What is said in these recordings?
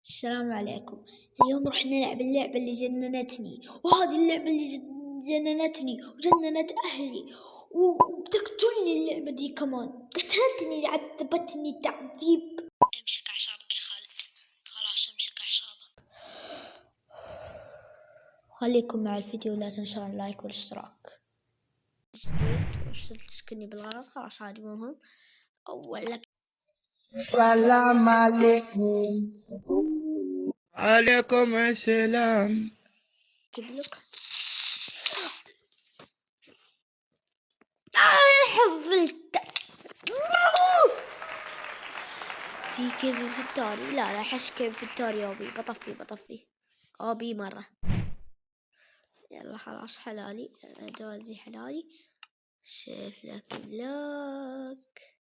السلام عليكم. اليوم راح نلعب اللعبة اللي جننتني، وهذه اللعبة اللي جننتني وجننت أهلي، وبتقتلني اللعبة دي كمان. قتلتني، عذبتني تعذيب. امسك أعصابك يا خالد، خلاص امسك أعصابك. خليكم مع الفيديو، لا تنسوا اللايك والاشتراك. وصلت سكني بالغلط، خلاص عادي مو مهم. أول لك السلام عليكم. عليكم السلام. لك حفلت في كيف في التاري. لا حش كيف في التاري. أوبي بطفي أوبي مرة. يلا خلاص حلالي، جوازي حلالي. شيف لك بلاك.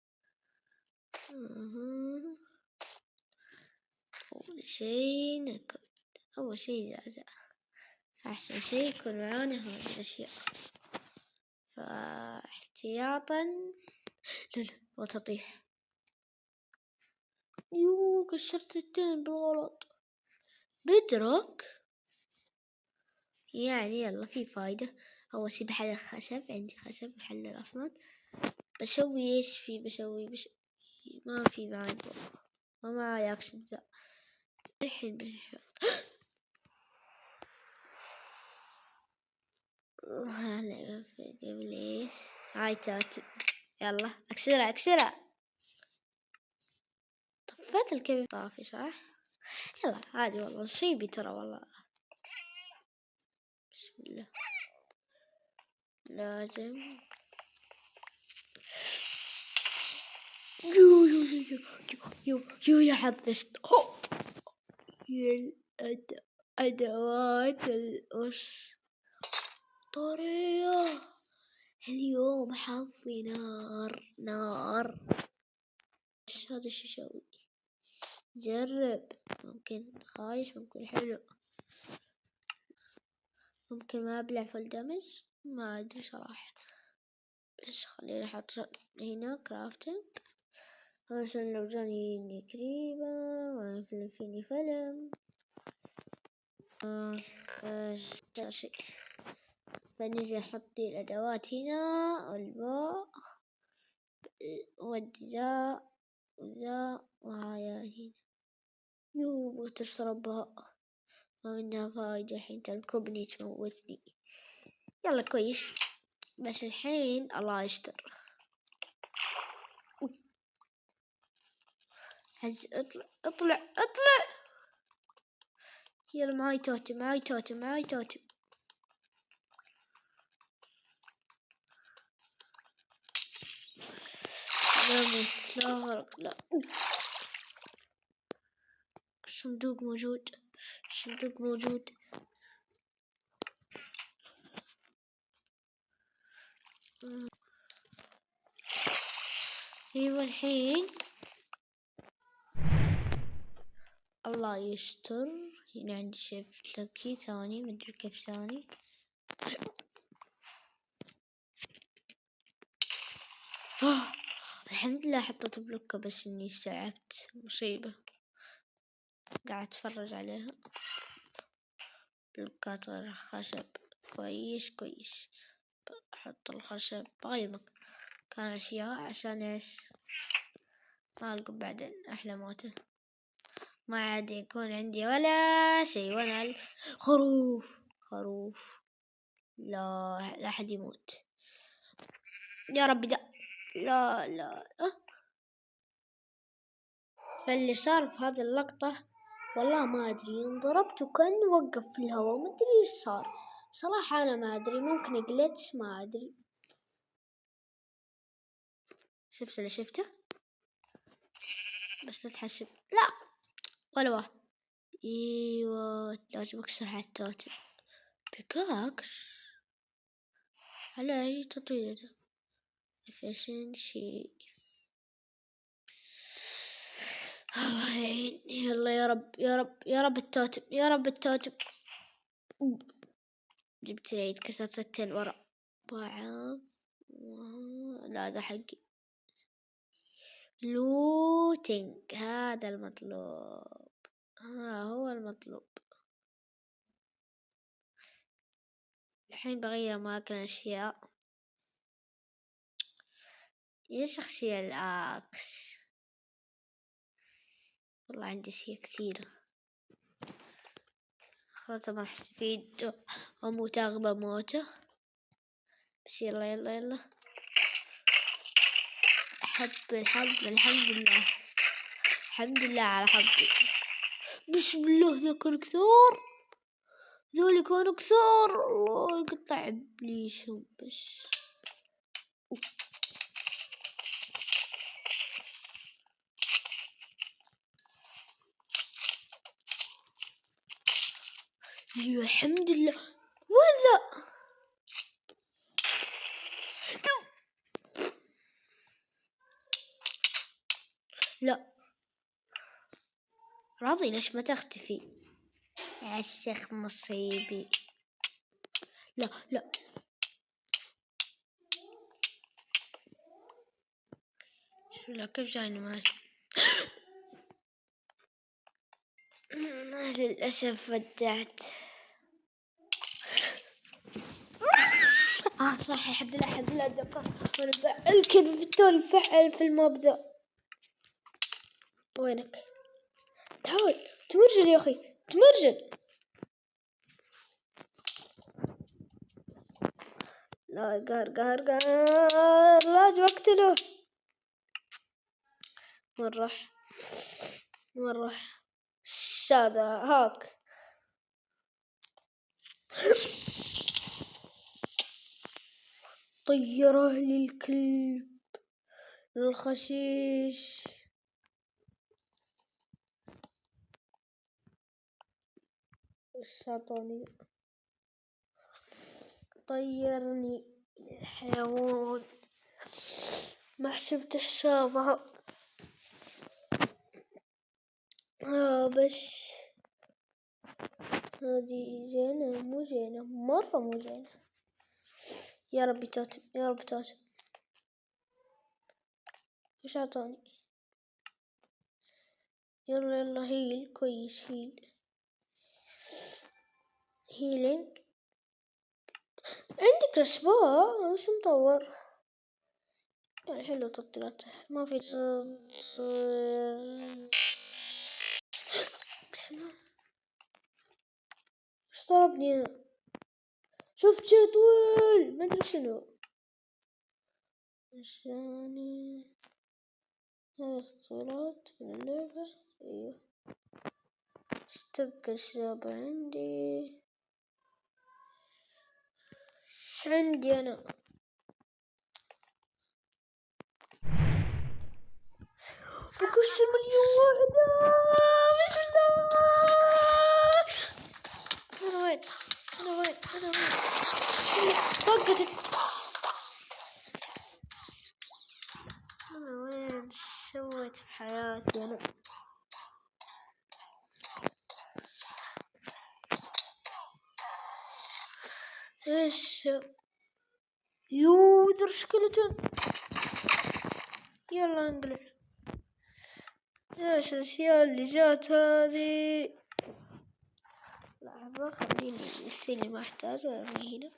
أول شي نكت، أول شي زازا، أحسن شي يكون معانا هذه الأشياء. فاحتياطا لا وتطيح. يو كسرت التين بالغلط. بدرك يعني يلا في فايدة. أول شي بحل الخشب، عندي خشب بحل الأصنام. بسوي إيش فيه؟ بسوي ما في بعد، ما معاي أكسجين. الحين بنحط هلا قبل إيش؟ هاي تاتي. يلا أكسرها. طفيت الكبير طافي صح؟ يلا عادي والله، نصيبي ترى والله. بسم الله. لازم يو يا حظشت. هي الأدوات الأسطورية. اليوم حظي نار. هذا شو يسوي؟ جرب، ممكن خايش، ممكن حلو، ممكن ما أبلع فل دمج، ما أدري صراحة. بس خليني أحط هنا كرافتنج عشان لو جاني قريبا ما فيني فيلم. شيء فنجي أحط الأدوات هنا، والباء ودي ذا وذا وهاي هنا. يو تشربها، ما منها فايدة الحين، تركبني تموتني. يلا كويس، بس الحين الله يستر. اطلع. يلا معاي توتم. لا موت، لا غرق، لا. الصندوق موجود. ايوه الحين الله يستر. هنا عندي شيف لكي ثاني، مدري كيف ثاني. الحمد لله حطيت بلوكة، بس اني استوعبت مصيبة قاعد اتفرج عليها. بلوكات غير خشب. كويس. احط الخشب بغير مكان اشياء عشان ايش؟ ما القى بعدين احلى موته، ما عاد يكون عندي ولا شيء. وانا خروف. لا أحد يموت يا ربي. ده لا. فاللي صار في هذه اللقطة والله ما أدري، انضربت وكأنه وقف في الهواء، ما أدري إيش صار صراحة. أنا ما أدري، ممكن جلتش، ما أدري. شفت اللي شفته، بس لا تحسب، لا ولا واحد. ايوه لازم اكسر حتى بكاكس على اي تطوير ده. efficiency. الله يعين. يلا يا رب التوتم. جبت العيد، كسرت 6 ورا بعض. لا ده حقي. لوتينج هذا المطلوب. أطلب. الحين بغير أماكن أشياء. ليش أخشي الأكس؟ والله عندي أشياء كثيرة. خلاص ما راح استفيد وأموت أغبى موته. بس يلا يلا يلا. الحظ الحمد لله. الحمد لله على حظي. بسم الله ذكر كثار. ذولي كانوا كثار. الله يقطع إبليسهم بس. يا الحمد لله. وين ذا؟ لا راضي ليش ما تختفي يا شيخ نصيبي. لا لا شو لا كيف جاني مال. للأسف ودعت. صح الحمد لله الحمد لله اتذكر وانا بفعل كيف بالتالي فعل في الماب ذا. وينك؟ تعال تمرجل يا اخي تمرجل. لا قهر قهر قهر لازم اقتله. وين راح هذا هاك. طير اهل الكلب الخشيش. الشيطاني طيرني الحيوان ما حسبت حسابها. بس هذه زينة مو زينة مرة مو زينة. يا ربي توتم يا رب توتم. وش عطاني؟ يلا يلا هيل كويس هيلينج. عندك رشباء وش مطور يعني حلو تطلعت ما في ايش ضربني انا؟ شفت جدول ما ادري شنو عشاني. هذا تطويرات من اللعبة. ايوه استبقى الشباب عندي. ايش عندي انا؟ بكسر مليون واحدة. بسم الله. أنا وين طقتك. أنا وين سويت في حياتي أنا. إيش ذر سكلتون. يلا انقلع. ايش الاشياء اللي جات هذه؟ لحظة خليني الشي اللي ما احتاجه ارميه هنا.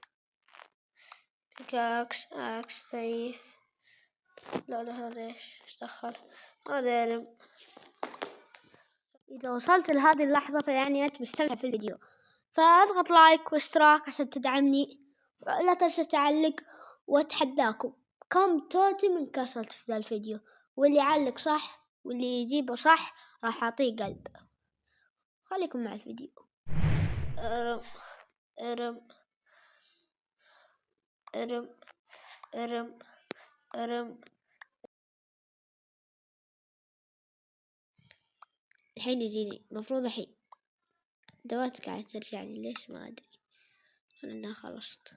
اكس سيف. لا هذا ايش دخل هذا ارم. اذا وصلت لهذه اللحظة فيعني انت مستمتع في الفيديو فاضغط لايك واشتراك عشان تدعمني. لا تنسى تعلق واتحداكم كم توتم انكسرت في ذا الفيديو واللي يعلق صح واللي يجيبه صح راح اعطيه قلب. خليكم مع الفيديو. ارم ارم ارم ارم. الحين يجيني مفروض الحين دوات قاعدة ترجع لي ليش ما ادري. انا خلصت.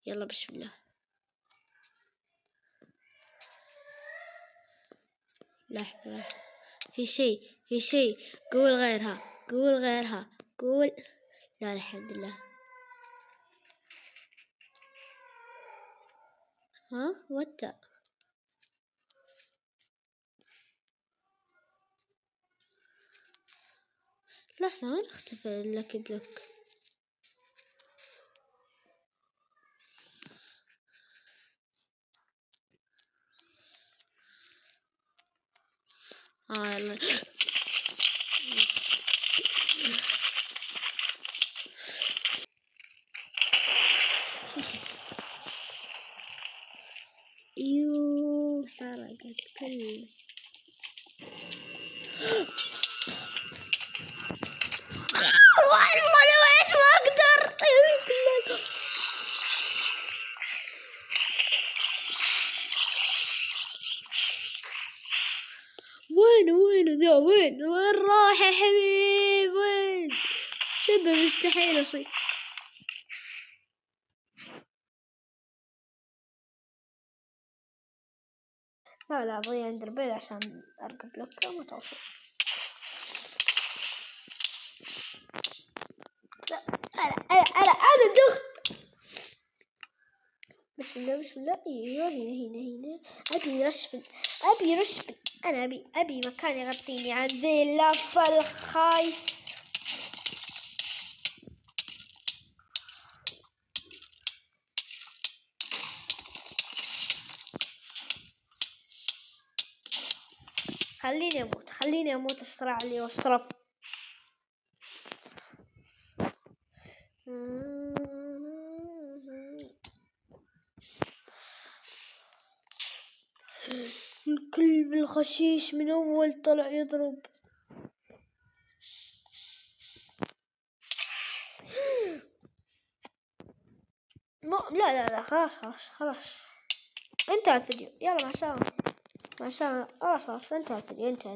يلا بسم الله. لحظة في شيء قول غيرها قول. لا الحمد لله. وات لحظة وين اختفى اللاكي بلوك؟ يلا حرقت كل والله لو ايش ما اقدر. وين ذا؟ وين راح يا حبيب؟ وين؟ شبه مستحيل اصير. لا ابغي عند البيت عشان اركب لك ما توصل. لا انا دخت. بسم الله. ايوه هنا ابي رشفن. انا ابي مكان يغطيني عن ذي اللفه الخايس. خليني اموت اسرع لي واشرب. الكلب الخشيش من اول طلع يضرب. لا خلاص انتهى الفيديو. يلا مع السلامة. خلاص انتهى الفيديو. انت